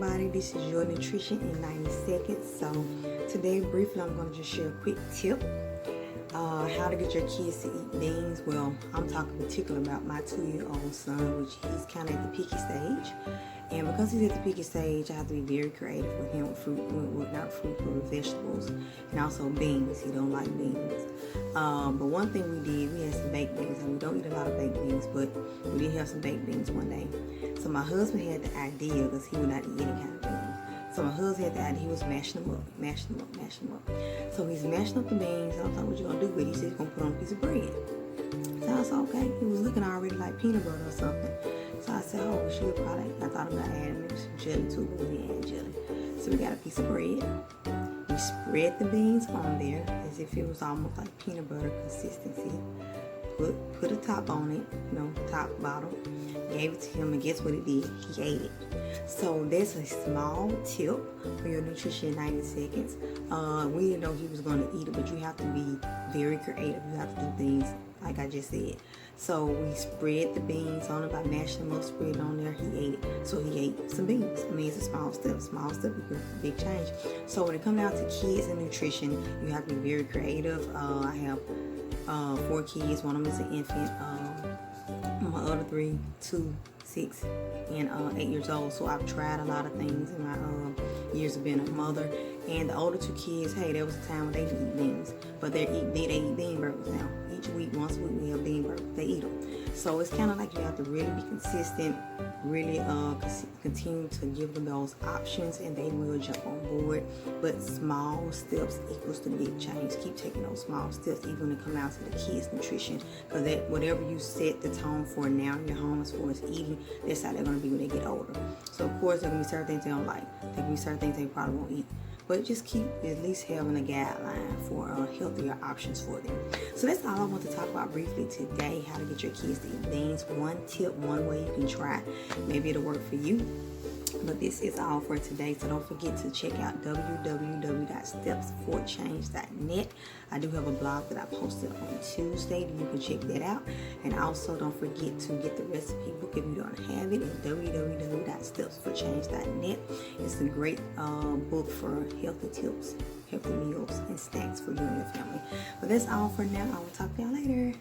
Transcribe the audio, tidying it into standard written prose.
everybody, this is your nutrition in 90 seconds. So today briefly I'm going to just share a quick tip how to get your kids to eat beans. Well, I'm talking particularly about my 2-year-old son, which he's kind of at the picky stage, and because he's at the picky stage I have to be very creative with him with not fruit but vegetables, and also beans. He don't like beans, but one thing we had some baked beans, and we don't eat a lot of baked beans, but we did have some baked beans one day. So my husband had the idea, because he would not eat any kind of beans. So my husband had the idea, he was mashing them up. So he's mashing up the beans, and I thought, what you gonna do with it? He said he's gonna put on a piece of bread. So I said, okay. He was looking already like peanut butter or something. So I said, oh, should probably, I thought about adding maybe some jelly to it, but we didn't add jelly. So we got a piece of bread. We spread the beans on there as if it was almost like peanut butter consistency. Put a top on it, top bottom. Gave it to him, and guess what it did? He ate it. So that's a small tip for your nutrition in 90 seconds. We didn't know he was going to eat it, but you have to be very creative. You have to do things like I just said. So we spread the beans on it by mashing them up, spread it on there. He ate it. So he ate some beans. I mean, it's a small step. Small step is a big change. So when it comes down to kids and nutrition, you have to be very creative. I have 4 kids. One of them is an infant. My other 3, 2, 6, and 8 years old. So I've tried a lot of things in my years of being a mother. And the older 2 kids, hey, there was a time when they didn't eat beans, but they eat bean burgers now. Each week, once a week, we have bean burgers. They eat them. So it's kind of like you have to really be consistent, really continue to give them those options, and they will jump on board. But small steps equals the big change. Keep taking those small steps, even when it comes out to the kids' nutrition, because that whatever you set the tone for now in your home as far as eating, that's how they're going to be when they get older. So of course there are going to be certain things they don't like. There can be certain things they probably won't eat. But just keep at least having a guideline for healthier options for them. So that's all I want to talk about briefly today, how to get your kids to eat beans. One tip, one way you can try. Maybe it'll work for you. But this is all for today. So don't forget to check out www.stepsforchange.net. I do have a blog that I posted on Tuesday. You can check that out. And also don't forget to get the recipe book if you don't have it at www.stepsforchange.net. It's a great book for healthy tips, healthy meals, and snacks for you and your family. But that's all for now. I will talk to y'all later.